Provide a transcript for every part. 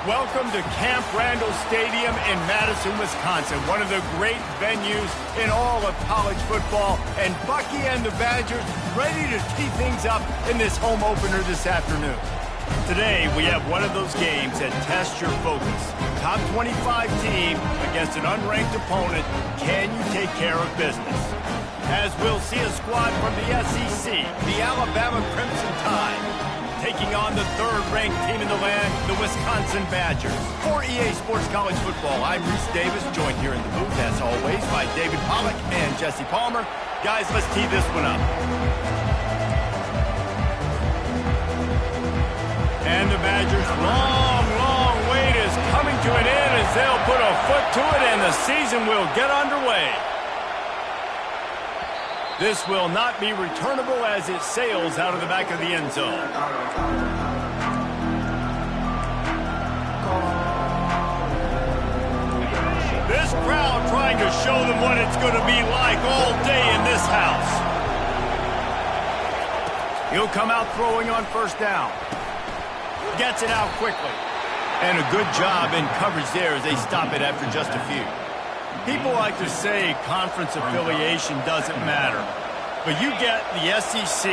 Welcome to Camp Randall Stadium in Madison, Wisconsin, one of the great venues in all of college football. And Bucky and the Badgers ready to tee things up in this home opener this afternoon. Today, we have one of those games that tests your focus. Top 25 team against an unranked opponent. Can you take care of business? As we'll see a squad from the SEC, the Alabama Crimson Tide, taking on the third-ranked team in the land, the Wisconsin Badgers. For EA Sports College Football, I'm Reese Davis, joined here in the booth, as always, by David Pollack and Jesse Palmer. Guys, let's tee this one up. And the Badgers' long wait is coming to an end as they'll put a foot to it and the season will get underway. This will not be returnable as it sails out of the back of the end zone. This crowd trying to show them what it's going to be like all day in this house. He'll come out throwing on first down. Gets it out quickly. And a good job in coverage there as they stop it after just a few. People like to say conference affiliation doesn't matter. But you get the SEC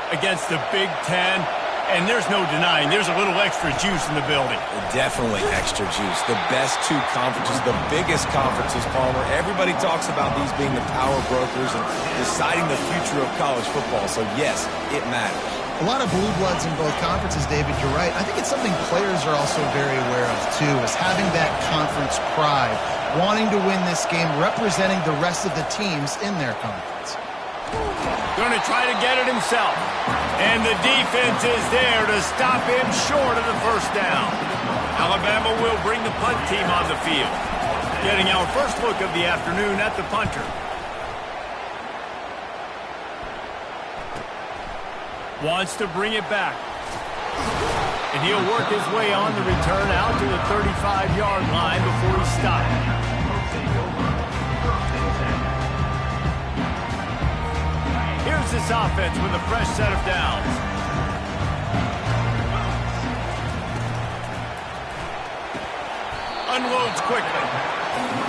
against the Big Ten, and there's no denying there's a little extra juice in the building. Definitely extra juice. The best two conferences, the biggest conferences, Palmer. Everybody talks about these being the power brokers and deciding the future of college football. So, yes, it matters. A lot of blue bloods in both conferences, David, you're right. I think it's something players are also very aware of, too, is having that conference pride, wanting to win this game, representing the rest of the teams in their conference. Going to try to get it himself. And the defense is there to stop him short of the first down. Alabama will bring the punt team on the field. Getting our first look of the afternoon at the punter. Wants to bring it back. And he'll work his way on the return out to the 35-yard line before he stopped. Here's this offense with a fresh set of downs. Unloads quickly.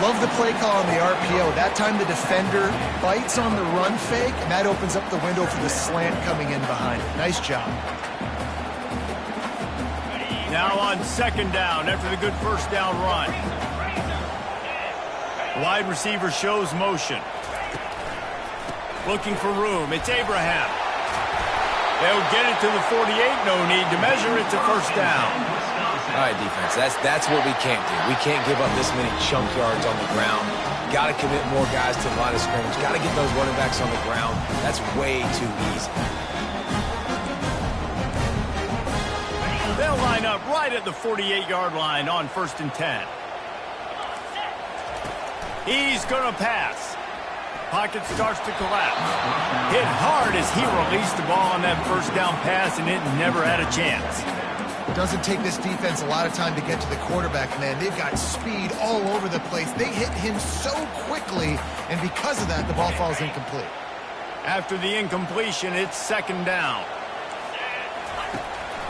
Love the play call on the RPO. That time the defender bites on the run fake, and that opens up the window for the slant coming in behind it. Nice job. Now on second down after the good first down run. Wide receiver shows motion. Looking for room. It's Abraham. They'll get it to the 48. No need to measure it to first down. All right, defense, that's what we can't do. We can't give up this many chunk yards on the ground. Got to commit more guys to the line of scrimmage. Got to get those running backs on the ground. That's way too easy. They'll line up right at the 48-yard line on 1st and 10. He's going to pass. Pocket starts to collapse. Hit hard as he released the ball on that first down pass, and it never had a chance. It doesn't take this defense a lot of time to get to the quarterback, man. They've got speed all over the place. They hit him so quickly, and because of that, the ball falls incomplete. After the incompletion, it's second down.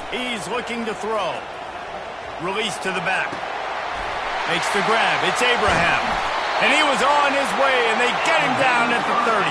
He's looking to throw. Release to the back. Makes the grab. It's Abraham. And he was on his way, and they get him down at the 30.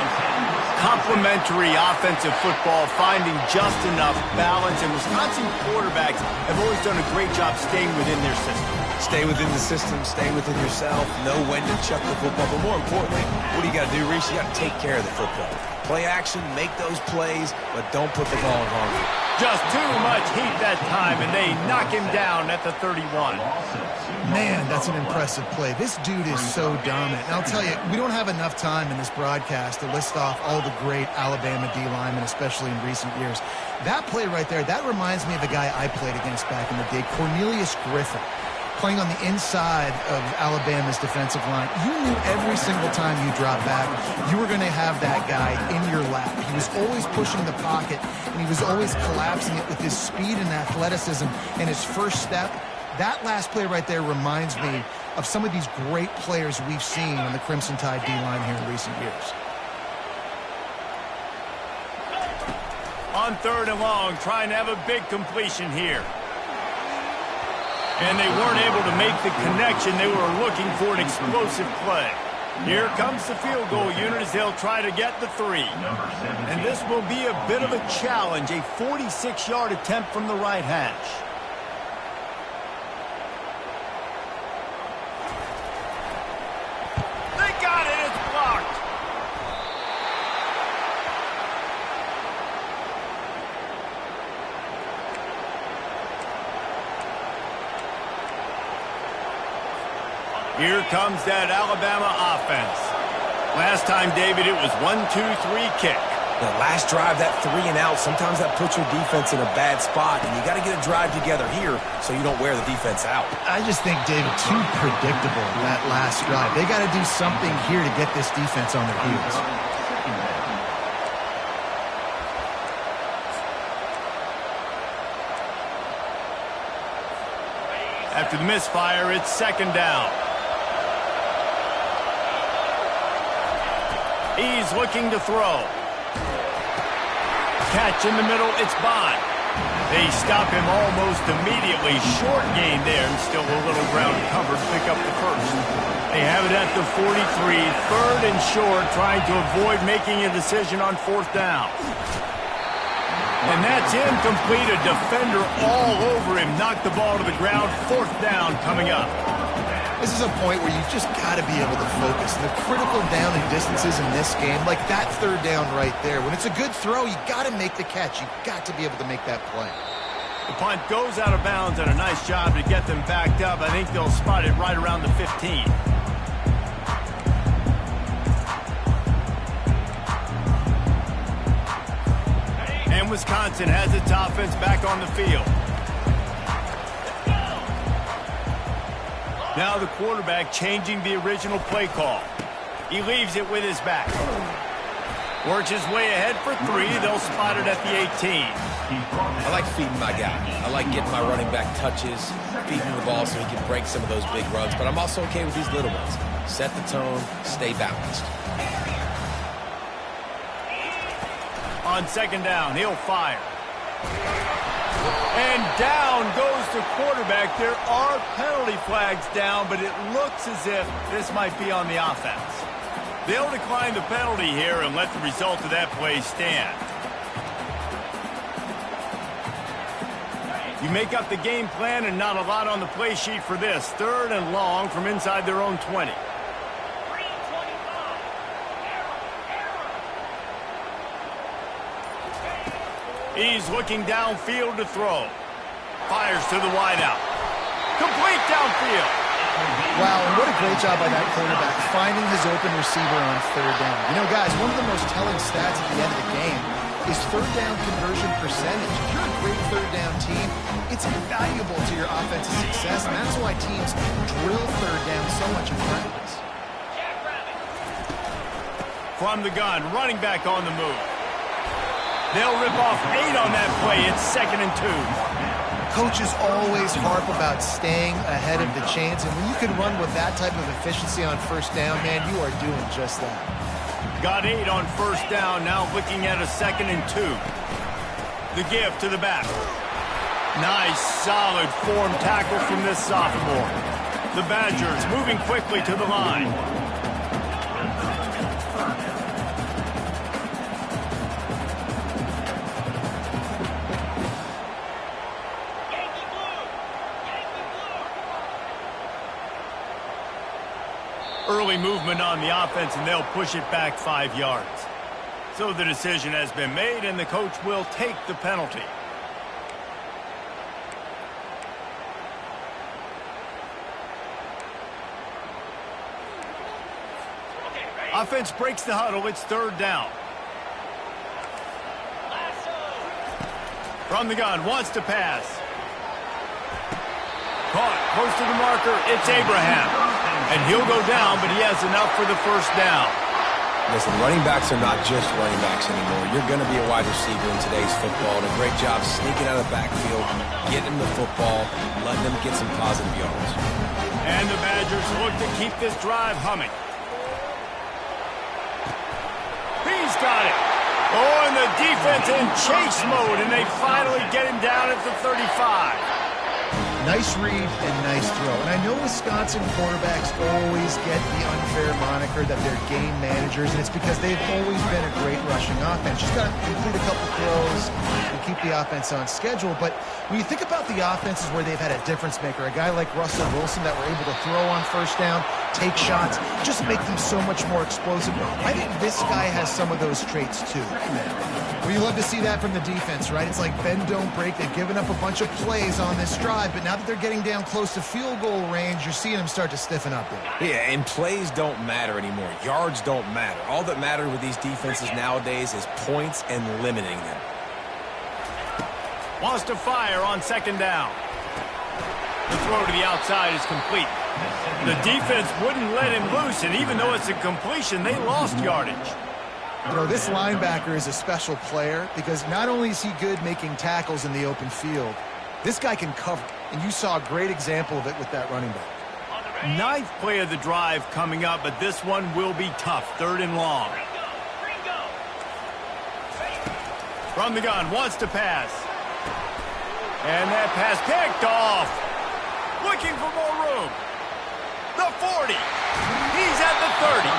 Complementary offensive football, finding just enough balance, and Wisconsin quarterbacks have always done a great job staying within their system. Stay within the system, stay within yourself, know when to chuck the football, but more importantly, what do you got to do, Reese? You got to take care of the football. Play action, make those plays, but don't put the ball in harm's way. Just too much heat that time, and they knock him down at the 31. Man, that's an impressive play. This dude is so dominant. And I'll tell you, we don't have enough time in this broadcast to list off all the great Alabama D linemen, especially in recent years. That play right there, that reminds me of a guy I played against back in the day, Cornelius Griffin, playing on the inside of Alabama's defensive line. You knew every single time you dropped back, you were going to have that guy in your lap. He was always pushing the pocket, and he was always collapsing it with his speed and athleticism and his first step. That last play right there reminds me of some of these great players we've seen on the Crimson Tide D-line here in recent years. On 3rd and long, trying to have a big completion here. And they weren't able to make the connection. They were looking for an explosive play. Here comes the field goal unit as they'll try to get the 3. And this will be a bit of a challenge, a 46-yard attempt from the right hash. They got it. It's blocked. Here comes that Alabama offense. Last time, David, it was 1-2-3 kick. The last drive, that 3 and out, sometimes that puts your defense in a bad spot, and you got to get a drive together here so you don't wear the defense out. I just think, David, too predictable that last drive. They got to do something here to get this defense on their heels. After the misfire, it's 2nd down. He's looking to throw. Catch in the middle, it's Bond. They stop him almost immediately. Short gain there, and still a little ground covered to pick up the first. They have it at the 43, 3rd and short, trying to avoid making a decision on 4th down. And that's incomplete. A defender all over him. Knocked the ball to the ground. 4th down coming up. This is a point where you've just got to be able to focus. And the critical down and distances in this game, like that 3rd down right there. When it's a good throw, you got to make the catch. You've got to be able to make that play. The punt goes out of bounds, and a nice job to get them backed up. I think they'll spot it right around the 15. And Wisconsin has its offense back on the field. Now the quarterback changing the original play call. He leaves it with his back. Works his way ahead for 3. They'll spot it at the 18. I like feeding my guy. I like getting my running back touches, feeding him the ball so he can break some of those big runs. But I'm also okay with these little ones. Set the tone, stay balanced. On 2nd down, he'll fire. And down goes the quarterback. There are penalty flags down, but it looks as if this might be on the offense. They'll decline the penalty here and let the result of that play stand. You make up the game plan and not a lot on the play sheet for this. 3rd and long from inside their own 20. He's looking downfield to throw. Fires to the wideout. Complete downfield. Wow, and what a great job by that quarterback, finding his open receiver on 3rd down. You know, guys, one of the most telling stats at the end of the game is 3rd down conversion percentage. If you're a great 3rd down team, it's invaluable to your offensive success, and that's why teams drill 3rd down so much in practice. From the gun, running back on the move. They'll rip off 8 on that play. It's 2nd and 2. Coaches always harp about staying ahead of the chains, and when you can run with that type of efficiency on 1st down, man, you are doing just that. Got 8 on 1st down, now looking at a 2nd and 2. The give to the back. Nice, solid form tackle from this sophomore. The Badgers moving quickly to the line. Early movement on the offense, and they'll push it back 5 yards. So the decision has been made, and the coach will take the penalty. Offense breaks the huddle. It's 3rd down. From the gun, wants to pass. Caught, close to the marker. It's Abraham. And he'll go down, but he has enough for the 1st down. Listen, running backs are not just running backs anymore. You're going to be a wide receiver in today's football, and a great job sneaking out of the backfield, getting the football, letting them get some positive yards. And the Badgers look to keep this drive humming. He's got it. Oh, and the defense in chase mode, and they finally get him down at the 35. Nice read and nice throw. And I know Wisconsin quarterbacks always get the unfair moniker that they're game managers, and it's because they've always been a great rushing offense. Just got to complete a couple throws and keep the offense on schedule. But when you think about the offenses where they've had a difference maker, a guy like Russell Wilson that were able to throw on first down, take shots, just make them so much more explosive. I think this guy has some of those traits too. Well, you love to see that from the defense, right? It's like bend, don't break. They've given up a bunch of plays on this drive, but now that they're getting down close to field goal range, you're seeing them start to stiffen up there. Yeah, and plays don't matter anymore. Yards don't matter. All that matters with these defenses nowadays is points and limiting them. Wants to fire on second down. The throw to the outside is complete. The defense wouldn't let him loose, and even though it's a completion, they lost yardage. You know, this linebacker is a special player because not only is he good making tackles in the open field, this guy can cover, and you saw a great example of it with that running back. Ninth play of the drive coming up, but this one will be tough. 3rd and long. From the gun, wants to pass. And that pass picked off. Looking for more room. The 40. He's at the 30.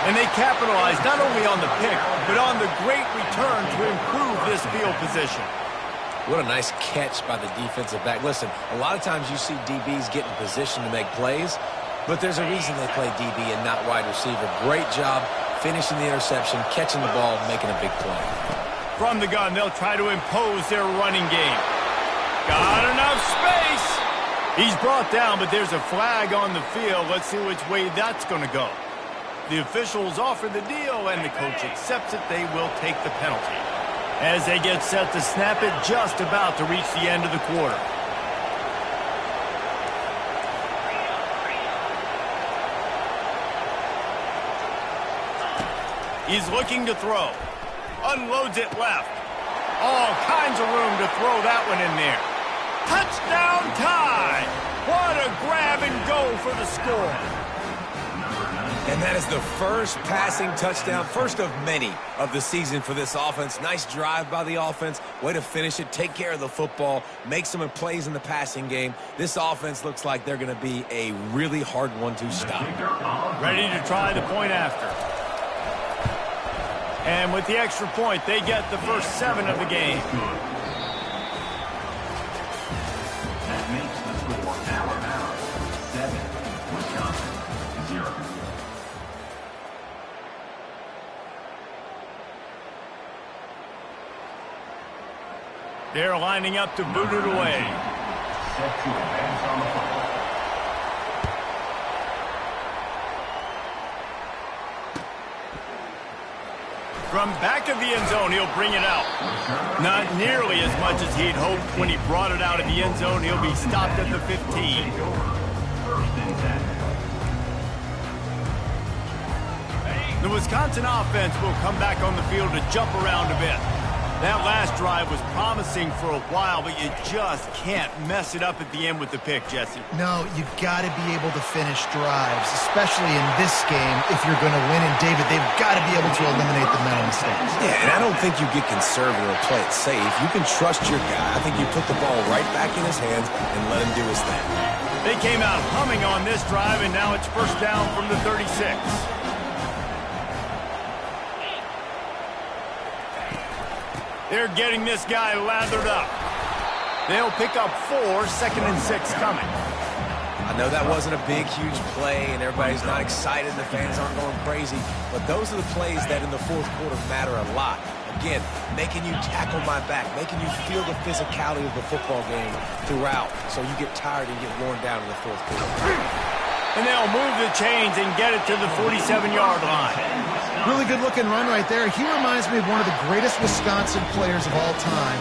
And they capitalized not only on the pick, but on the great return to improve this field position. What a nice catch by the defensive back. Listen, a lot of times you see DBs get in position to make plays, but there's a reason they play DB and not wide receiver. Great job finishing the interception, catching the ball, making a big play. From the gun, they'll try to impose their running game. Got enough space. He's brought down, but there's a flag on the field. Let's see which way that's going to go. The officials offer the deal, and the coach accepts it. They will take the penalty. As they get set to snap it, just about to reach the end of the quarter. He's looking to throw. Unloads it left. All kinds of room to throw that one in there. Touchdown tie! What a grab and go for the score. And that is the first passing touchdown, first of many of the season for this offense. Nice drive by the offense. Way to finish it, take care of the football, make some plays in the passing game. This offense looks like they're going to be a really hard one to stop. Ready to try the point after. And with the extra point, they get the first 7 of the game. That makes the score Alabama 7, Wisconsin 0. They're lining up to boot it away. Set to advance on the football. From back of the end zone, he'll bring it out. Not nearly as much as he'd hoped when he brought it out of the end zone. He'll be stopped at the 15. The Wisconsin offense will come back on the field to jump around a bit. That last drive was promising for a while, but you just can't mess it up at the end with the pick, Jesse. No, you've got to be able to finish drives, especially in this game if you're going to win. And, David, they've got to be able to eliminate the mental mistakes. Yeah, and I don't think you get conservative or play it safe. You can trust your guy. I think you put the ball right back in his hands and let him do his thing. They came out humming on this drive, and now it's first down from the 36. They're getting this guy lathered up. They'll pick up 4, 2nd and 6 coming. I know that wasn't a big, huge play, and everybody's not excited. The fans aren't going crazy. But those are the plays that in the fourth quarter matter a lot. Again, making you tackle my back, making you feel the physicality of the football game throughout so you get tired and get worn down in the fourth quarter. And they'll move the chains and get it to the 47-yard line. Really good-looking run right there. He reminds me of one of the greatest Wisconsin players of all time,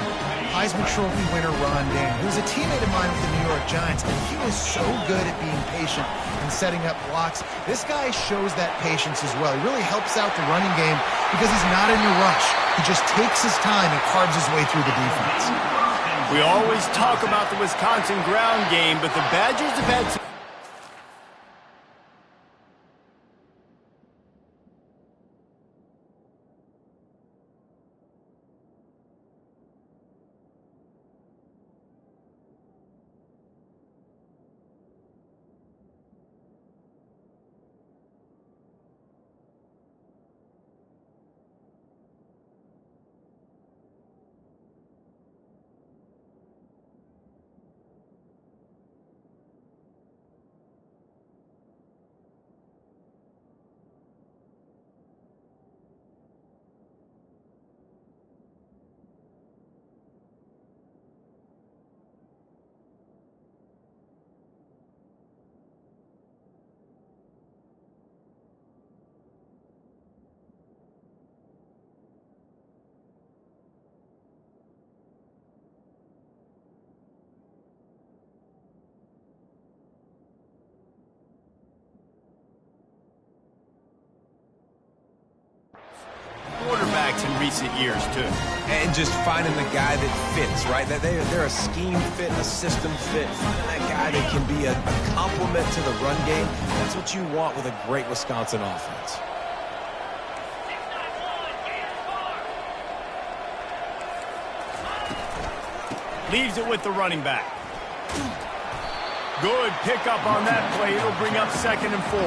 Heisman Trophy winner Ron Dayne, who was a teammate of mine with the New York Giants, and he was so good at being patient and setting up blocks. This guy shows that patience as well. He really helps out the running game because he's not in a rush. He just takes his time and carves his way through the defense. We always talk about the Wisconsin ground game, but the Badgers have had some backs in recent years, too. And just finding the guy that fits, right? They're a scheme fit, a system fit. Finding that guy that can be a complement to the run game. That's what you want with a great Wisconsin offense. Leaves it with the running back. Good pickup on that play. It'll bring up 2nd and 4.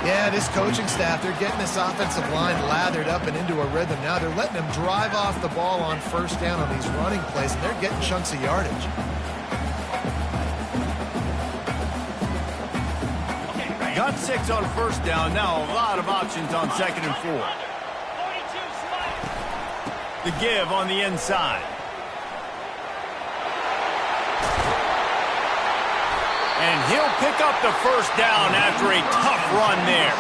Yeah, this coaching staff, they're getting this offensive line lathered up and into a rhythm. Now they're letting them drive off the ball on 1st down on these running plays, and they're getting chunks of yardage. Got 6 on 1st down. Now a lot of options on 2nd and 4. The give on the inside. And he'll pick up the 1st down after a tough run there.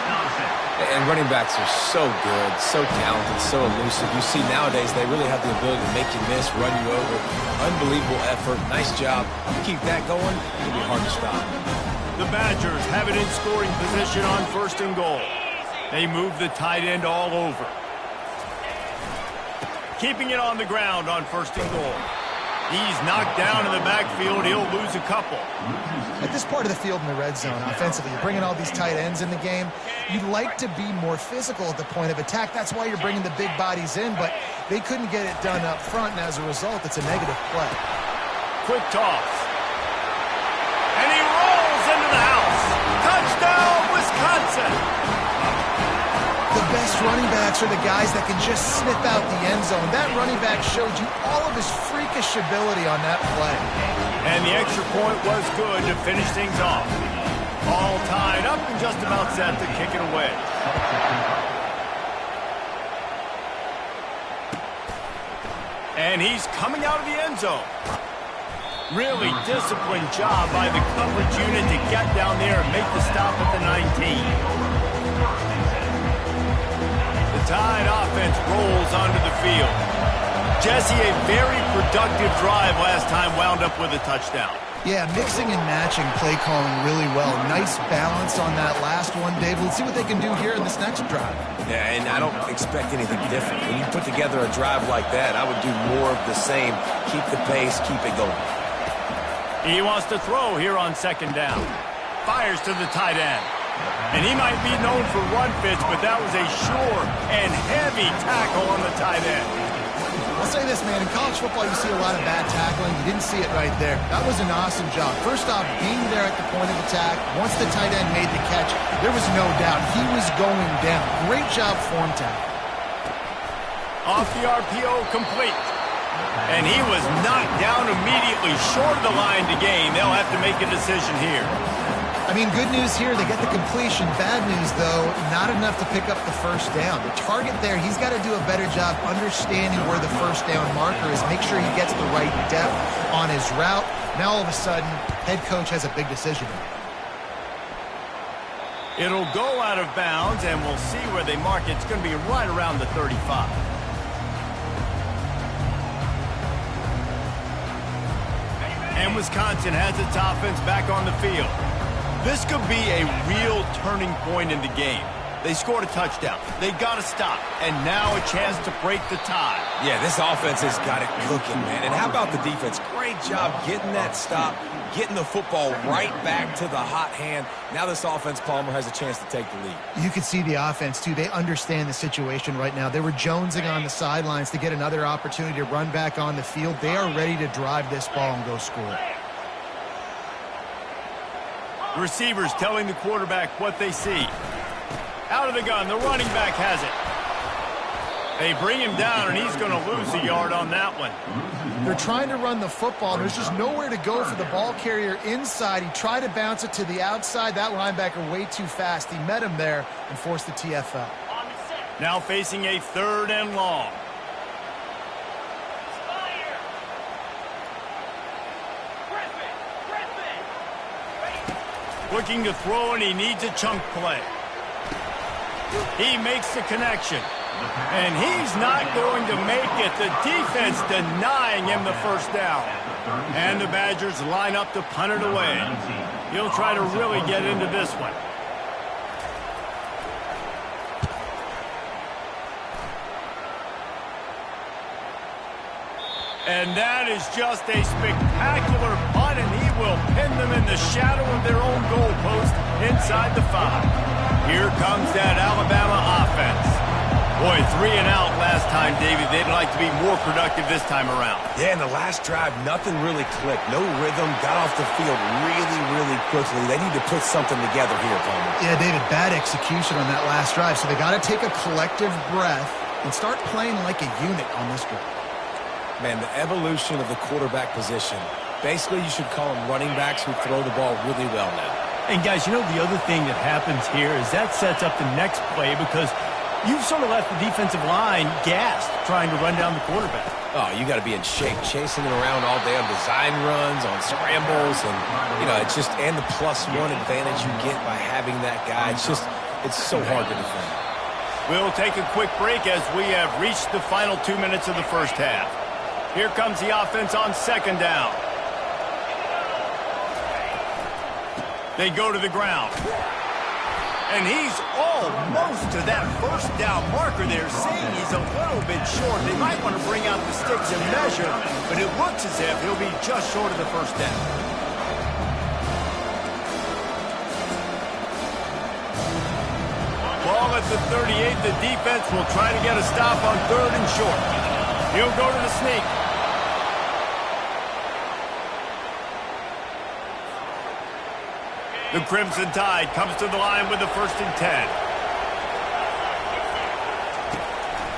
And running backs are so good, so talented, so elusive. You see nowadays they really have the ability to make you miss, run you over. Unbelievable effort. Nice job. You keep that going, it'll be hard to stop. The Badgers have it in scoring position on 1st and goal. They move the tight end all over. Keeping it on the ground on 1st and goal. He's knocked down in the backfield. He'll lose a couple. At this part of the field in the red zone, offensively, you're bringing all these tight ends in the game. You'd like to be more physical at the point of attack. That's why you're bringing the big bodies in, but they couldn't get it done up front, and as a result, it's a negative play. Quick toss. And he rolls into the house. Touchdown, Wisconsin. The best running backs are the guys that can just snip out the end zone. That running back showed you all of his freakish ability on that play. And the extra point was good to finish things off. All tied up and just about set to kick it away. And he's coming out of the end zone. Really disciplined job by the coverage unit to get down there and make the stop at the 19. The Tide offense rolls onto the field. Jesse, a very productive drive last time wound up with a touchdown. Yeah, mixing and matching play calling really well. Nice balance on that last one, David. Let's see what they can do here in this next drive. Yeah, and I don't expect anything different. When you put together a drive like that, I would do more of the same. Keep the pace, keep it going. He wants to throw here on 2nd down. Fires to the tight end. And he might be known for run fits, but that was a sure and heavy tackle on the tight end. I'll say this, man. In college football, you see a lot of bad tackling. You didn't see it right there. That was an awesome job. First off, being there at the point of attack. Once the tight end made the catch, there was no doubt he was going down. Great job form tackle. Off the RPO, complete. And he was knocked down immediately short of the line to gain. They'll have to make a decision here. I mean, good news here, they get the completion. Bad news, though, not enough to pick up the 1st down. The target there, he's got to do a better job understanding where the 1st down marker is, make sure he gets the right depth on his route. Now, all of a sudden, head coach has a big decision. It'll go out of bounds, and we'll see where they mark it. It's going to be right around the 35. And Wisconsin has its offense back on the field. This could be a real turning point in the game. They scored a touchdown. They got to stop. And now a chance to break the tie. Yeah, this offense has got it cooking, man. And how about the defense? Great job getting that stop, getting the football right back to the hot hand. Now this offense, Palmer, has a chance to take the lead. You can see the offense, too. They understand the situation right now. They were jonesing on the sidelines to get another opportunity to run back on the field. They are ready to drive this ball and go score. The receivers telling the quarterback what they see. Out of the gun, the running back has it. They bring him down, and he's going to lose a yard on that one. They're trying to run the football. There's just nowhere to go for the ball carrier inside. He tried to bounce it to the outside. That linebacker way too fast. He met him there and forced the TFL. Now facing a 3rd and long. Looking to throw, and he needs a chunk play. He makes the connection. And he's not going to make it. The defense denying him the 1st down. And the Badgers line up to punt it away. He'll try to really get into this one. And that is just a spectacular punt, and he will pin them in the shadow of their own goalpost inside the 5. Here comes that Alabama offense. Boy, 3 and out last time, David. They'd like to be more productive this time around. Yeah, in the last drive, nothing really clicked. No rhythm, got off the field really, really quickly. They need to put something together here, Bama. Yeah, David, bad execution on that last drive. So they got to take a collective breath and start playing like a unit on this drive. Man, the evolution of the quarterback position. Basically, you should call them running backs who throw the ball really well now. And, guys, you know the other thing that happens here is that sets up the next play because you've sort of left the defensive line gassed trying to run down the quarterback. Oh, you got to be in shape, chasing it around all day on design runs, on scrambles, and, you know, it's just, and the +1 advantage you get by having that guy. It's just, it's so hard to defend. We'll take a quick break as we have reached the final 2 minutes of the first half. Here comes the offense on 2nd down. They go to the ground. And he's almost to that first down marker there, saying he's a little bit short. They might want to bring out the sticks and measure, but it looks as if he'll be just short of the first down. Ball at the 38. The defense will try to get a stop on 3rd and short. He'll go to the sneak. The Crimson Tide comes to the line with the 1st and 10.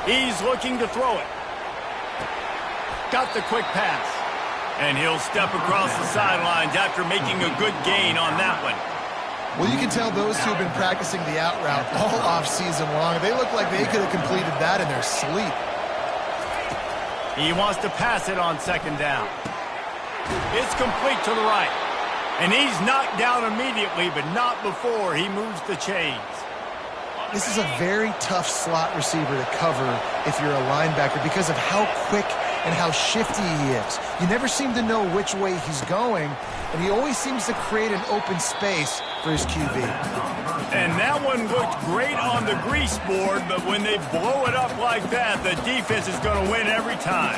He's looking to throw it. Got the quick pass. And he'll step across the sidelines after making a good gain on that one. Well, you can tell those two have been practicing the out route all off-season long. They look like they could have completed that in their sleep. He wants to pass it on 2nd down. It's complete to the right. And he's knocked down immediately, but not before he moves the chains. This is a very tough slot receiver to cover if you're a linebacker because of how quick and how shifty he is. You never seem to know which way he's going, and he always seems to create an open space for his QB. And that one looked great on the grease board, but when they blow it up like that, the defense is going to win every time.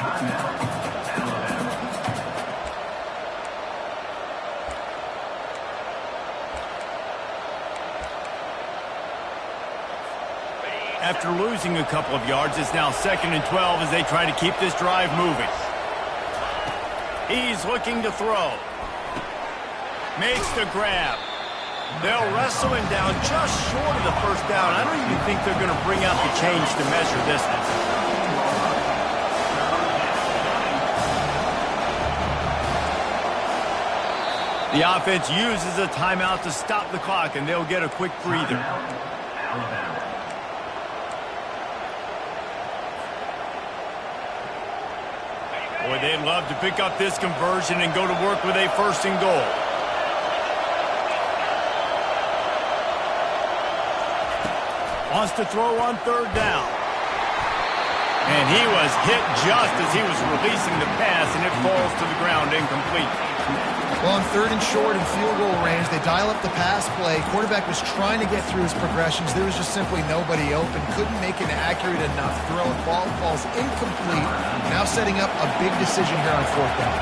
After losing a couple of yards, it's now 2nd and 12 as they try to keep this drive moving. He's looking to throw. Makes the grab. They'll wrestle him down just short of the first down. I don't even think they're going to bring out the change to measure this one. The offense uses a timeout to stop the clock, and they'll get a quick breather. Boy, they'd love to pick up this conversion and go to work with a 1st and goal. Wants to throw on 3rd down. And he was hit just as he was releasing the pass, and it falls to the ground incomplete. Well, on 3rd and short and field goal range, they dial up the pass play. Quarterback was trying to get through his progressions. There was just simply nobody open. Couldn't make an accurate enough throw. Ball falls incomplete. Now setting up a big decision here on 4th down.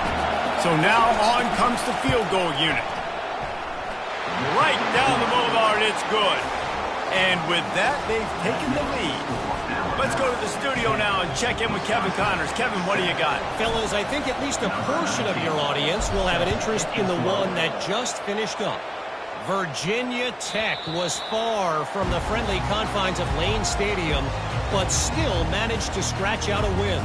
So now on comes the field goal unit. Right down the boulevard, it's good. And with that, they've taken the lead. Let's go to the studio now and check in with Kevin Connors. Kevin, what do you got? Fellas, I think at least a portion of your audience will have an interest in the one that just finished up. Virginia Tech was far from the friendly confines of Lane Stadium, but still managed to scratch out a win.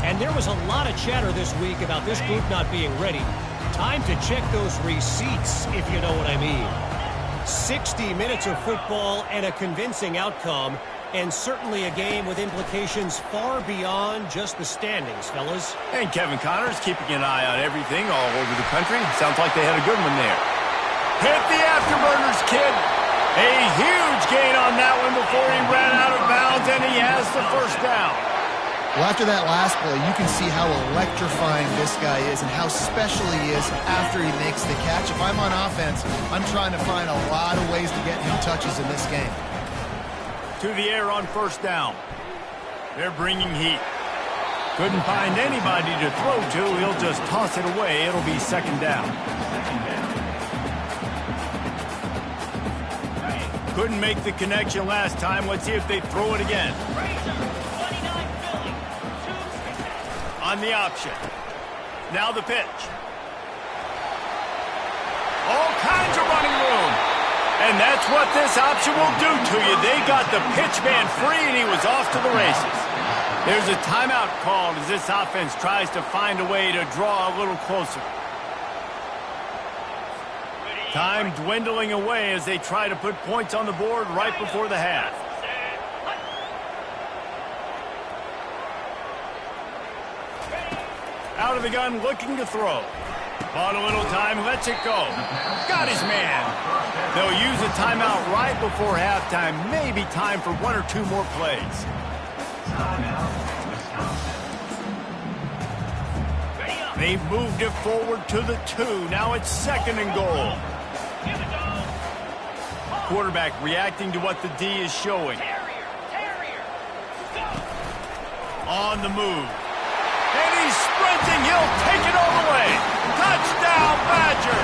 And there was a lot of chatter this week about this group not being ready. Time to check those receipts, if you know what I mean. 60 minutes of football and a convincing outcome, and certainly a game with implications far beyond just the standings, fellas. And Kevin Connors keeping an eye on everything all over the country. Sounds like they had a good one there. Hit the afterburners, kid. A huge gain on that one before he ran out of bounds, and he has the 1st down. Well, after that last play, you can see how electrifying this guy is and how special he is after he makes the catch. If I'm on offense, I'm trying to find a lot of ways to get him touches in this game. To the air on 1st down. They're bringing heat. Couldn't find anybody to throw to. He'll just toss it away. It'll be second down. Couldn't make the connection last time. Let's see if they throw it again. On the option. Now the pitch. All kinds of running room. And that's what this option will do to you. They got the pitch man free, and he was off to the races. There's a timeout called as this offense tries to find a way to draw a little closer. Time dwindling away as they try to put points on the board right before the half. Out of the gun, looking to throw. Bought a little time, lets it go. Got his man. They'll use a timeout right before halftime. Maybe time for one or two more plays. They've moved it forward to the 2. Now it's second and goal. Quarterback reacting to what the D is showing. On the move. And he's sprinting. He'll take it all the way. Touchdown, Badger.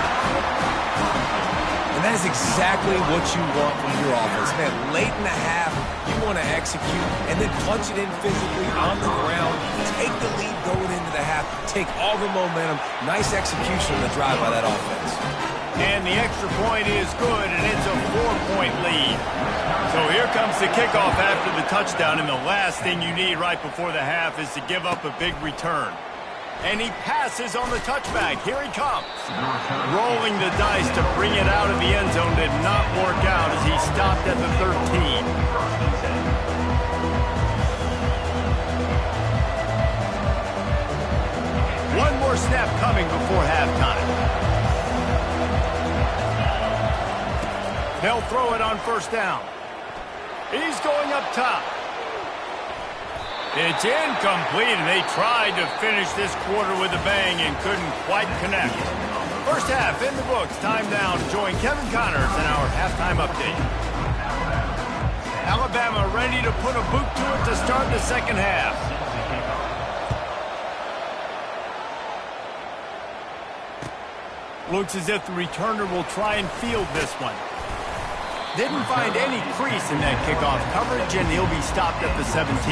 And that is exactly what you want from your offense. Man, late in the half, you want to execute and then punch it in physically on the ground. Take the lead going into the half. Take all the momentum. Nice execution on the drive by that offense. And the extra point is good, and it's a 4-point lead. So here comes the kickoff after the touchdown, and the last thing you need right before the half is to give up a big return. And he passes on the touchback. Here he comes. Rolling the dice to bring it out of the end zone did not work out as he stopped at the 13. One more snap coming before halftime. They'll throw it on first down. He's going up top. It's incomplete, and they tried to finish this quarter with a bang and couldn't quite connect. First half in the books. Time now to join Kevin Connors in our halftime update. Alabama ready to put a boot to it to start the second half. Looks as if the returner will try and field this one. Didn't find any crease in that kickoff coverage, and he'll be stopped at the 17.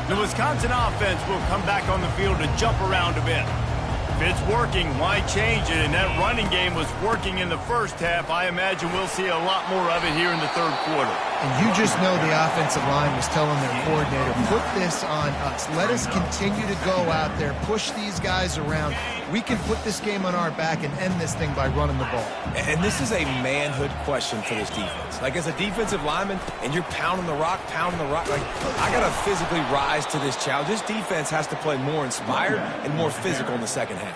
The Wisconsin offense will come back on the field to jump around a bit. If it's working, why change it? And that running game was working in the first half. I imagine we'll see a lot more of it here in the third quarter. And you just know the offensive line was telling their coordinator, put this on us. Let us continue to go out there, push these guys around. We can put this game on our back and end this thing by running the ball. And this is a manhood question for this defense. Like, as a defensive lineman, and you're pounding the rock, like, I got to physically rise to this challenge. This defense has to play more inspired and more physical in the second half.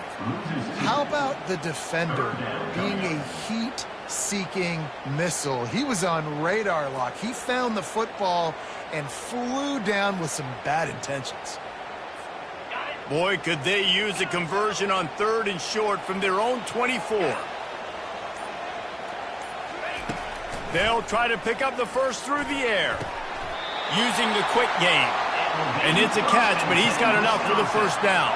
How about the defender being a heat-seeking missile? He was on radar lock. He found the football and flew down with some bad intentions. Boy, could they use a conversion on third and short from their own 24. They'll try to pick up the first through the air, using the quick game. And it's a catch, but he's got enough for the first down.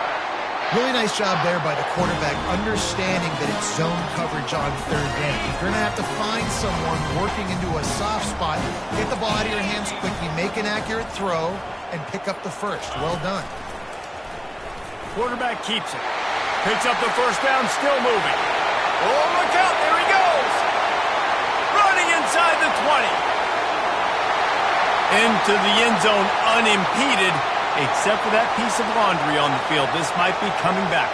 Really nice job there by the quarterback, understanding that it's zone coverage on third down. You're going to have to find someone working into a soft spot, get the ball out of your hands quickly, make an accurate throw, and pick up the first. Well done. Quarterback keeps it. Picks up the first down, still moving. Oh, look out, there he goes. Running inside the 20. Into the end zone unimpeded. Except for that piece of laundry on the field, this might be coming back.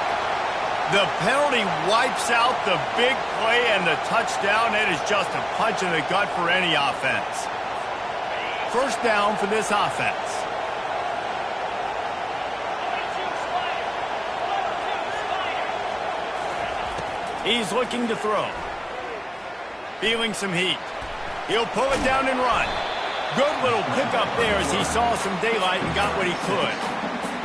The penalty wipes out the big play and the touchdown. It is just a punch in the gut for any offense. First down for this offense. He's looking to throw. Feeling some heat. He'll pull it down and run. Good little pickup there as he saw some daylight and got what he could.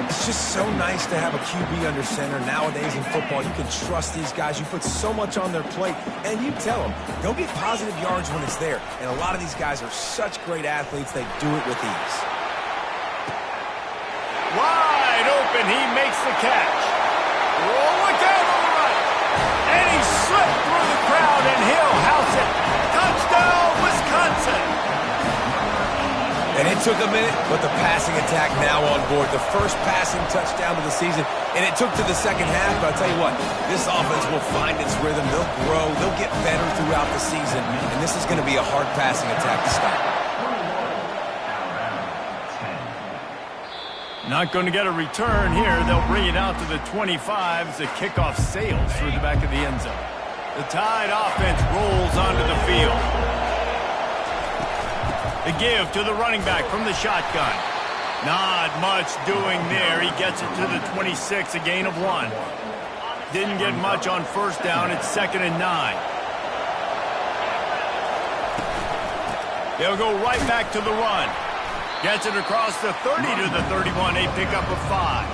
It's just so nice to have a QB under center. Nowadays in football, you can trust these guys. You put so much on their plate, and you tell them, go get positive yards when it's there. And a lot of these guys are such great athletes, they do it with ease. Wide open, he makes the catch. Oh, look out on the right. And he slipped through the crowd, and he'll house it. Touchdown, Wisconsin. And it took a minute, but the passing attack now on board. The first passing touchdown of the season, and it took to the second half. But I'll tell you what, this offense will find its rhythm. They'll grow. They'll get better throughout the season. And this is going to be a hard passing attack to stop. Not going to get a return here. They'll bring it out to the 25 as the kickoff sails through the back of the end zone. The Tide offense rolls onto the field. The give to the running back from the shotgun. Not much doing there. He gets it to the 26, a gain of 1. Didn't get much on first down. It's 2nd and 9. They'll go right back to the run. Gets it across the 30 to the 31, a pickup of 5.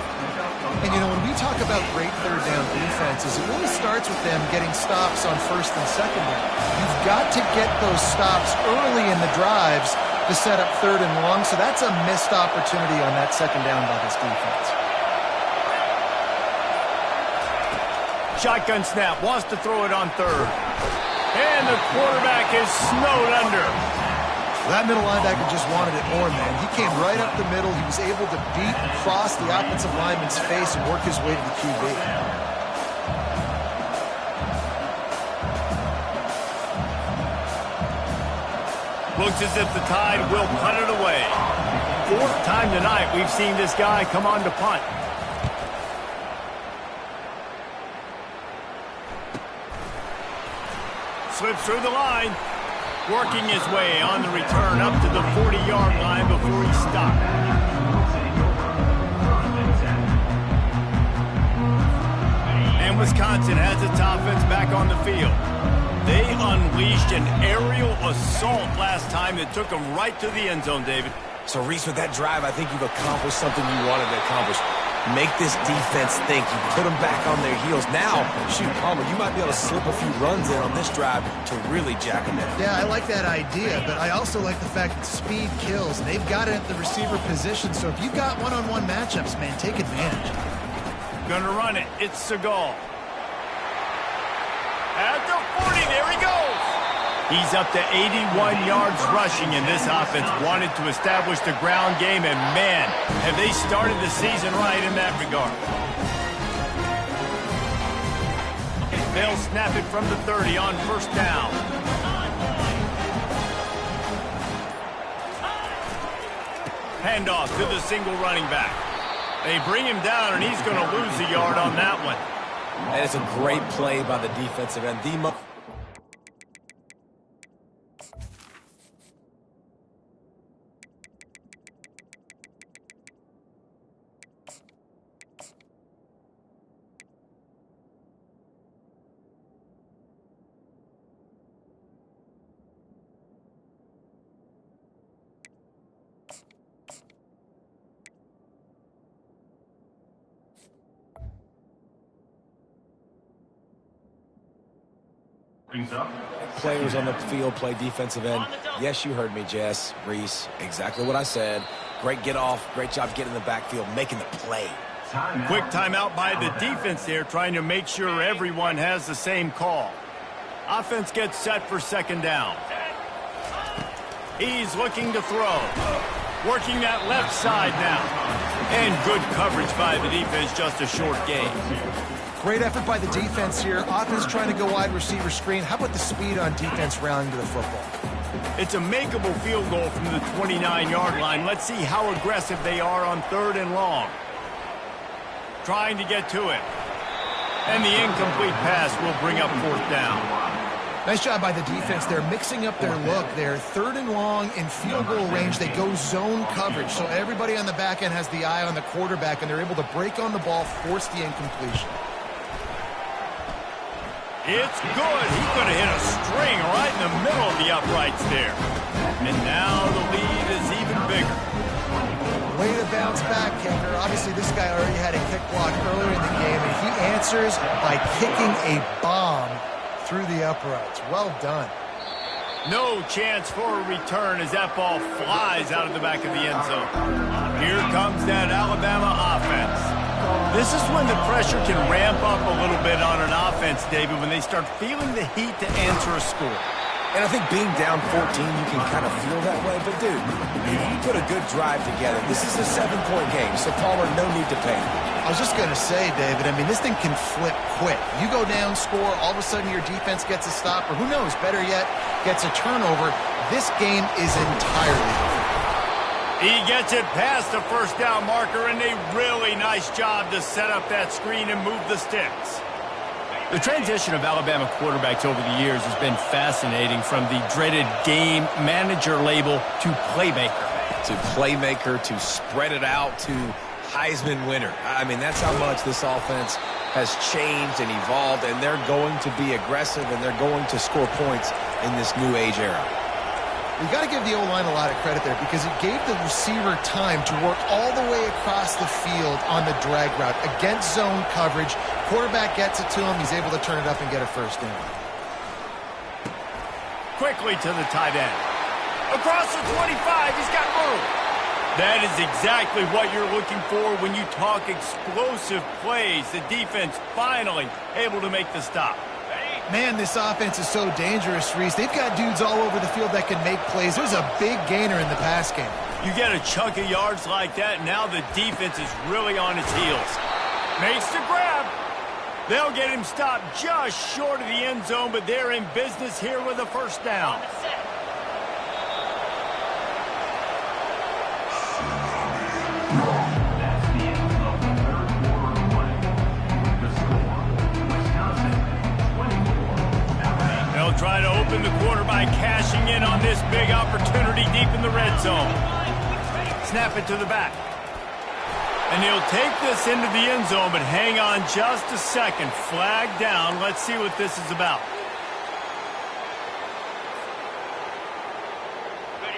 And, you know, when we talk about great third down defenses, it really starts with them getting stops on first and second down. You've got to get those stops early in the drives to set up third and long, so that's a missed opportunity on that second down by this defense. Shotgun snap, wants to throw it on third. And the quarterback is snowed under. That middle linebacker just wanted it more, man. He came right up the middle. He was able to beat and cross the offensive lineman's face and work his way to the QB. Looks as if the Tide will punt it away. 4th time tonight we've seen this guy come on to punt. Slips through the line. Working his way on the return up to the 40-yard line before he stopped. And Wisconsin has its offense back on the field. They unleashed an aerial assault last time that took them right to the end zone, David. So, Reese, with that drive, I think you've accomplished something you wanted to accomplish. Make this defense think. You put them back on their heels. Now, shoot, Palmer, you might be able to slip a few runs in on this drive to really jack them in. Yeah, I like that idea, but I also like the fact that speed kills. They've got it at the receiver position, so if you've got one-on-one matchups, man, take advantage. Gonna run it. It's Segal. At the 40, there he goes. He's up to 81 yards rushing, and this offense wanted to establish the ground game, and man, have they started the season right in that regard. They'll snap it from the 30 on first down. Handoff to the single running back. They bring him down, and he's going to lose a yard on that one. And it's a great play by the defensive end. Players on the field play defensive end. Yes, you heard me, Jess, Reese. Exactly what I said. Great get off. Great job getting in the backfield, making the play. Quick timeout by the defense there, trying to make sure everyone has the same call. Offense gets set for second down. He's looking to throw. Working that left side now. And good coverage by the defense, just a short gain. Great effort by the defense here. Offense trying to go wide receiver screen. How about the speed on defense rounding to the football? It's a makeable field goal from the 29-yard line. Let's see how aggressive they are on third and long. Trying to get to it. And the incomplete pass will bring up fourth down. Nice job by the defense. They're mixing up their look. They're third and long in field goal range. They go zone coverage. So everybody on the back end has the eye on the quarterback, and they're able to break on the ball, force the incompletion. It's good. He's going to hit a string right in the middle of the uprights there. And now the lead is even bigger. Way to bounce back, kicker. Obviously, this guy already had a kick block earlier in the game, and he answers by kicking a bomb through the uprights. Well done. No chance for a return as that ball flies out of the back of the end zone. Here comes that Alabama offense. This is when the pressure can ramp up a little bit on an offense, David, when they start feeling the heat to answer a score. And I think being down 14, you can kind of feel that way. But, dude, if you put a good drive together, this is a 7-point game, so Palmer, no need to panic. I was just going to say, David, I mean, this thing can flip quick. You go down, score, all of a sudden your defense gets a stop, or who knows, better yet, gets a turnover. This game is entirely different. He gets it past the first down marker, and a really nice job to set up that screen and move the sticks. The transition of Alabama quarterbacks over the years has been fascinating, from the dreaded game manager label to playmaker. To playmaker, to spread it out, to Heisman winner. I mean, that's how much this offense has changed and evolved, and they're going to be aggressive, and they're going to score points in this new age era. You got to give the O-line a lot of credit there, because it gave the receiver time to work all the way across the field on the drag route against zone coverage. Quarterback gets it to him. He's able to turn it up and get a first down. Quickly to the tight end. Across the 25, he's got room. That is exactly what you're looking for when you talk explosive plays. The defense finally able to make the stop. Man, this offense is so dangerous, Reese. They've got dudes all over the field that can make plays. There's a big gainer in the pass game. You get a chunk of yards like that, now the defense is really on its heels. Makes the grab. They'll get him stopped just short of the end zone, but they're in business here with a first down. That's the end of the third quarter of play. The score, Wisconsin 24, Alabama. They'll try to open the quarter by cashing in on this big opportunity deep in the red zone. Snap it to the back. And he'll take this into the end zone, but hang on just a second. Flag down. Let's see what this is about.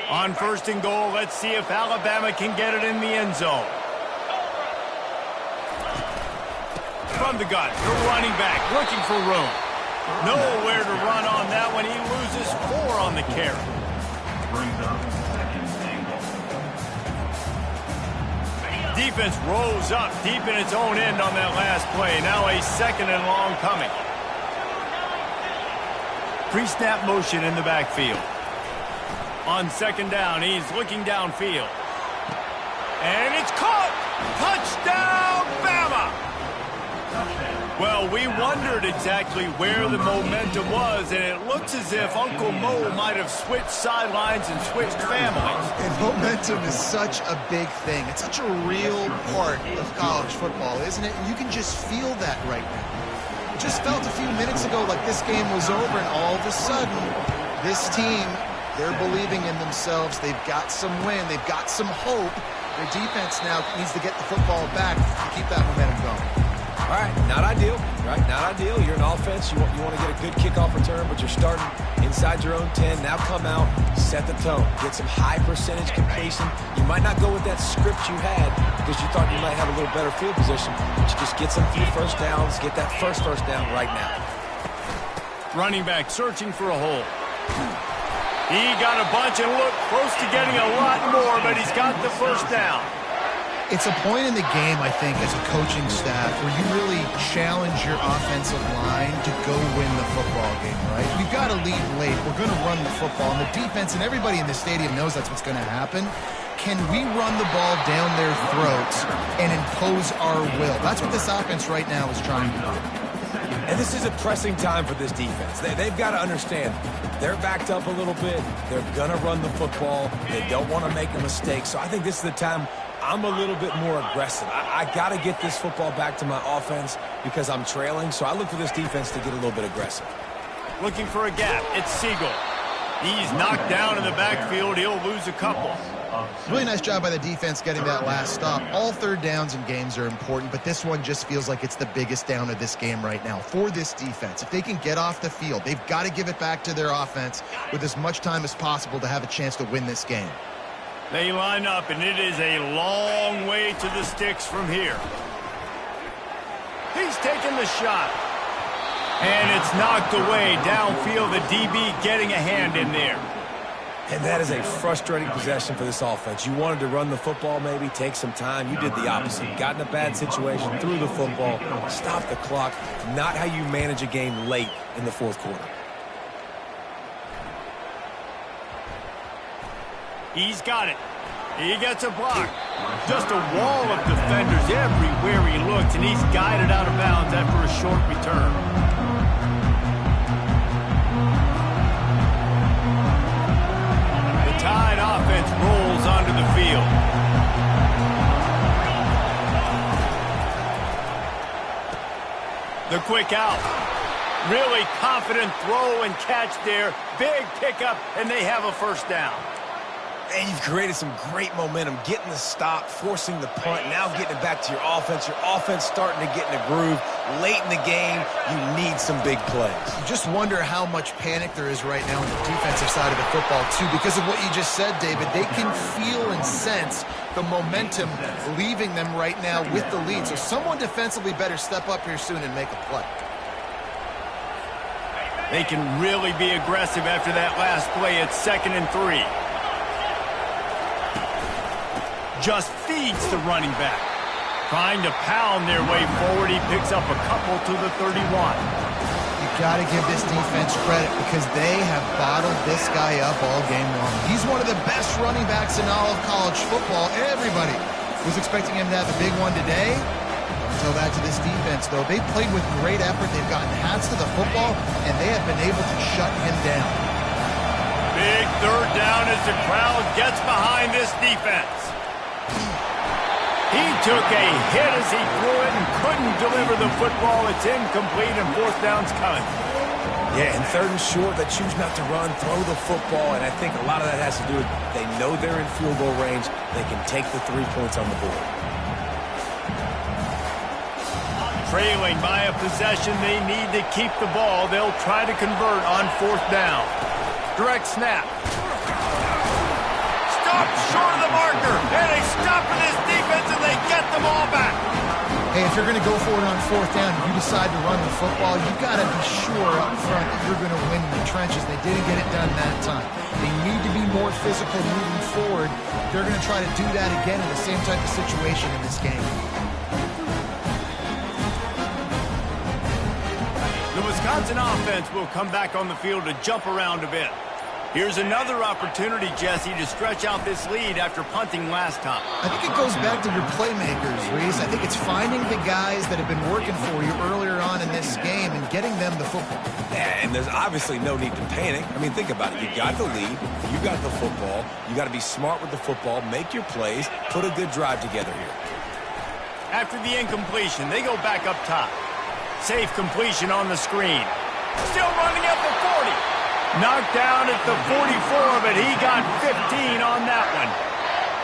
On first and goal, let's see if Alabama can get it in the end zone. From the gun, the running back looking for room. Nowhere to run on that one. He loses 4 on the carry. Brings up second and goal. Defense rolls up deep in its own end on that last play. Now a second and long coming. Pre-snap motion in the backfield. On second down, he's looking downfield. And it's caught! Touchdown, Bama! Well, we wondered exactly where the momentum was, and it looks as if Uncle Mo might have switched sidelines and switched families. And momentum is such a big thing. It's such a real part of college football, isn't it? And you can just feel that right now. It just felt a few minutes ago like this game was over, and all of a sudden, this team, they're believing in themselves. They've got some win. They've got some hope. Their defense now needs to get the football back to keep that momentum going. All right, not ideal, right? Not ideal. You're an offense. You want to get a good kickoff return, but you're starting inside your own 10. Now come out, set the tone, get some high percentage completion. You might not go with that script you had because you thought you might have a little better field position, but you just get some few first downs, get that first down right now. Running back searching for a hole. He got a bunch and looked close to getting a lot more, but he's got the first down. It's a point in the game, I think, as a coaching staff where you really challenge your offensive line to go win the football game, right? We've got to lead late. We're going to run the football, and the defense and everybody in the stadium knows that's what's going to happen. Can we run the ball down their throats and impose our will? That's what this offense right now is trying to do. And this is a pressing time for this defense. They've got to understand they're backed up a little bit. They're going to run the football. They don't want to make a mistake. So I think this is the time I'm a little bit more aggressive. I got to get this football back to my offense because I'm trailing. So I look for this defense to get a little bit aggressive. Looking for a gap. It's Siegel. He's knocked down in the backfield. He'll lose a couple. Really nice job by the defense getting that last stop. All third downs in games are important, but this one just feels like it's the biggest down of this game right now for this defense. If they can get off the field, they've got to give it back to their offense with as much time as possible to have a chance to win this game. They line up, and it is a long way to the sticks from here. He's taking the shot. And it's knocked away downfield. The DB getting a hand in there. And that is a frustrating possession for this offense. You wanted to run the football, maybe take some time. You did the opposite. Got in a bad situation, threw the football, stopped the clock. Not how you manage a game late in the fourth quarter. He's got it. He gets a block. Just a wall of defenders everywhere he looks, and he's guided out of bounds after a short return. The Tide offense rolls onto the field. The quick out. Really confident throw and catch there. Big pickup, and they have a first down. And you've created some great momentum, getting the stop, forcing the punt, now getting it back to your offense. Your offense starting to get in a groove. Late in the game, you need some big plays. You just wonder how much panic there is right now on the defensive side of the football, too, because of what you just said, David. They can feel and sense the momentum leaving them right now with the lead. So someone defensively better step up here soon and make a play. They can really be aggressive after that last play. It's 2nd and 3. Just feeds the running back. Trying to pound their way forward. He picks up a couple to the 31. You got to give this defense credit because they have bottled this guy up all game long. He's one of the best running backs in all of college football. Everybody was expecting him to have a big one today. Until that to this defense, though. They played with great effort. They've gotten hats to the football, and they have been able to shut him down. Big third down as the crowd gets behind this defense. He took a hit as he threw it and couldn't deliver the football. It's incomplete and 4th down's coming. Yeah, and 3rd and short, they choose not to run, throw the football, and I think a lot of that has to do with they know they're in field goal range. They can take the 3 points on the board. Trailing by a possession, they need to keep the ball. They'll try to convert on 4th down. Direct snap. Stop short of the marker, and they stop for this defense, and they get the ball back. Hey, if you're going to go for it on 4th down, if you decide to run the football, you've got to be sure up front that you're going to win in the trenches. They didn't get it done that time. They need to be more physical moving forward. They're going to try to do that again in the same type of situation in this game. The Wisconsin offense will come back on the field to jump around a bit. Here's another opportunity, Jesse, to stretch out this lead after punting last time. I think it goes back to your playmakers, Reese. I think it's finding the guys that have been working for you earlier on in this game and getting them the football. Yeah, and there's obviously no need to panic. I mean, think about it. You got the lead. You got the football. You got to be smart with the football, make your plays, put a good drive together here. After the incompletion, they go back up top. Safe completion on the screen. Still running at the 40. Knocked down at the 44, but he got 15 on that one.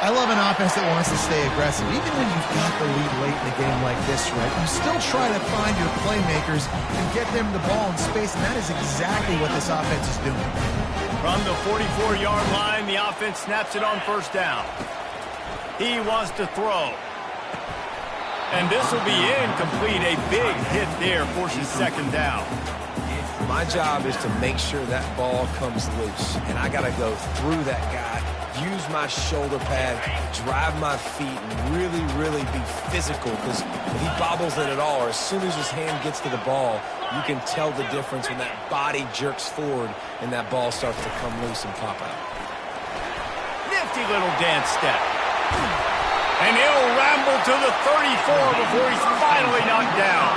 I love an offense that wants to stay aggressive. Even when you've got the lead late in a game like this, right, you still try to find your playmakers and get them the ball in space, and that is exactly what this offense is doing. From the 44-yard line, the offense snaps it on 1st down. He wants to throw. And this will be incomplete. A big hit there forces 2nd down. My job is to make sure that ball comes loose, and I got to go through that guy, use my shoulder pad, drive my feet, and really, really be physical, because if he bobbles it at all, or as soon as his hand gets to the ball, you can tell the difference when that body jerks forward and that ball starts to come loose and pop out. Nifty little dance step. And he'll ramble to the 34 before he's finally knocked down.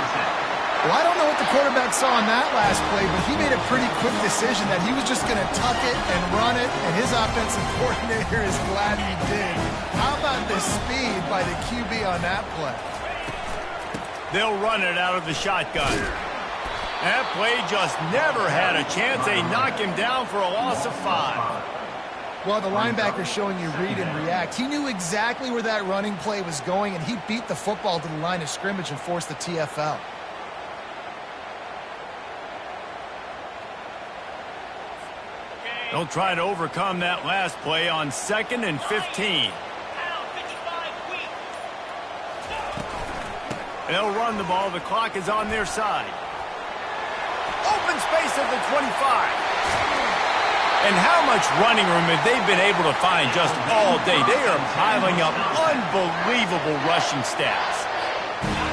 Well, I don't know what the quarterback saw on that last play, but he made a pretty quick decision that he was just going to tuck it and run it, and his offensive coordinator is glad he did. How about the speed by the QB on that play? They'll run it out of the shotgun. That play just never had a chance. They knock him down for a loss of 5. Well, the linebacker's showing you read and react. He knew exactly where that running play was going, and he beat the football to the line of scrimmage and forced the TFL. They'll try to overcome that last play on 2nd and 15. They'll run the ball. The clock is on their side. Open space at the 25. And how much running room have they been able to find just all day? They are piling up unbelievable rushing stats.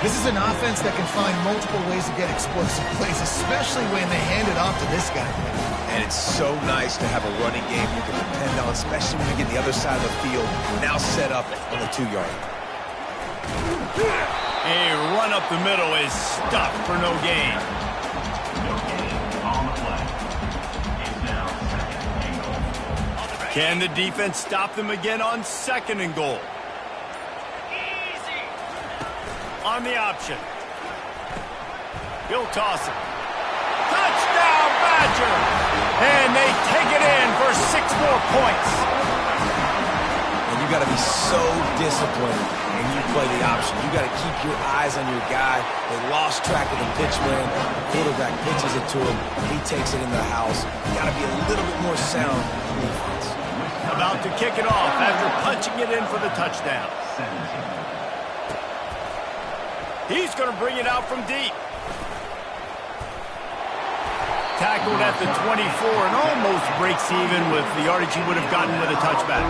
This is an offense that can find multiple ways to get explosive plays, especially when they hand it off to this guy. And it's so nice to have a running game you can depend on, especially when you get the other side of the field now set up on the 2-yard. A run up the middle is stuffed for no gain. No gain on the play. It's now 2nd and goal. Can the defense stop them again on 2nd and goal? On the option. He'll toss it. Touchdown, Badger! And they take it in for 6 more points. And you got to be so disciplined when you play the option. You got to keep your eyes on your guy. They lost track of the pitch man. The quarterback pitches it to him. He takes it in the house. You got to be a little bit more sound in defense. About to kick it off after punching it in for the touchdown. 17. He's going to bring it out from deep. Tackled at the 24 and almost breaks even with the yardage he would have gotten with a touchback.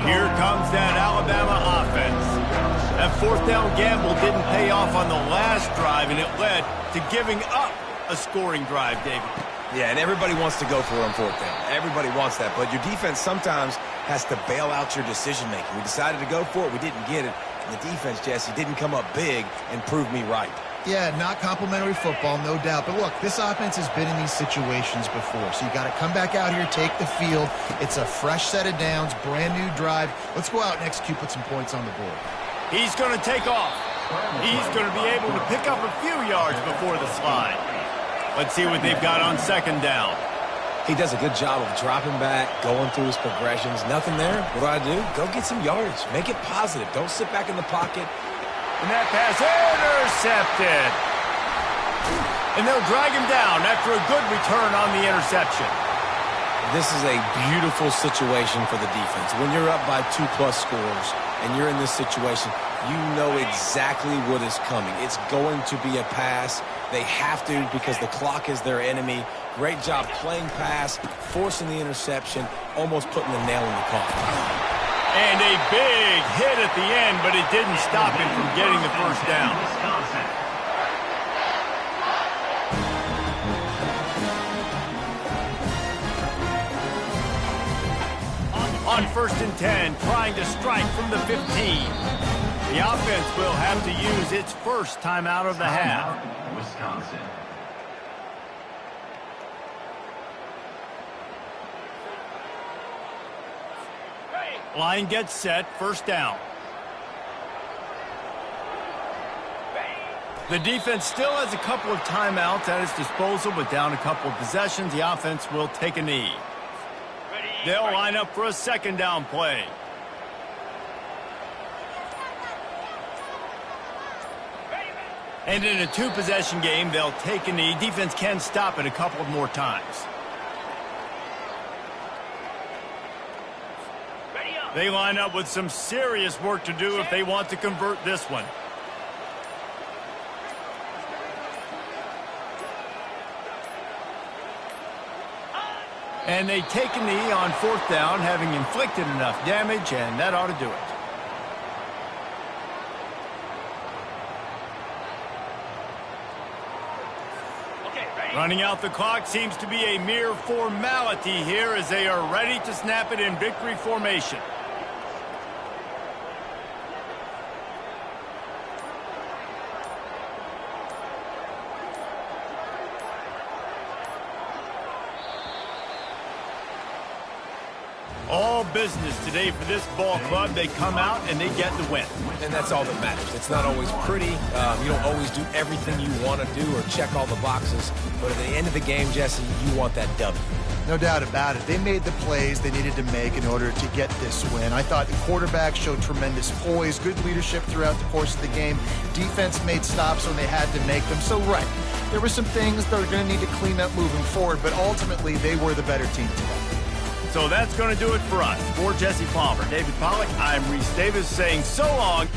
Here comes that Alabama offense. That 4th down gamble didn't pay off on the last drive, and it led to giving up a scoring drive, David. Yeah, and everybody wants to go for it on 4th down. Everybody wants that, but your defense sometimes has to bail out your decision-making. We decided to go for it. We didn't get it. And the defense, Jesse, didn't come up big and prove me right. Yeah, not complimentary football, no doubt. But look, this offense has been in these situations before. So you got to come back out here, take the field. It's a fresh set of downs, brand new drive. Let's go out and execute, put some points on the board. He's going to take off. He's going to be able to pick up a few yards before the slide. Let's see what they've got on 2nd down. He does a good job of dropping back, going through his progressions. Nothing there. What do? Go get some yardage. Make it positive. Don't sit back in the pocket. And that pass intercepted. And they'll drag him down after a good return on the interception. This is a beautiful situation for the defense. When you're up by 2+ scores and you're in this situation, you know exactly what is coming. It's going to be a pass. They have to because the clock is their enemy. Great job playing pass, forcing the interception, almost putting the nail in the coffin. And a big hit at the end, but it didn't stop him from getting the 1st down. On 1st and 10, trying to strike from the 15. The offense will have to use its first timeout of the half. Wisconsin. Line gets set, 1st down. The defense still has a couple of timeouts at its disposal, but down a couple of possessions, the offense will take a knee. They'll line up for a 2nd down play. And in a 2-possession game, they'll take a knee. Defense can stop it a couple of more times. They line up with some serious work to do if they want to convert this one. And they take a knee on 4th down, having inflicted enough damage, and that ought to do it. Running out the clock seems to be a mere formality here as they are ready to snap it in victory formation. all business today for this ball club. They come out and they get the win. And that's all that matters. It's not always pretty. You don't always do everything you want to do or check all the boxes. But at the end of the game, Jesse, you want that W. No doubt about it. They made the plays they needed to make in order to get this win. I thought the quarterback showed tremendous poise, good leadership throughout the course of the game. Defense made stops when they had to make them. So, right, there were some things that are going to need to clean up moving forward, but ultimately they were the better team today. So that's going to do it for us. For Jesse Palmer, David Pollack, I'm Reese Davis saying so long.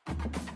it.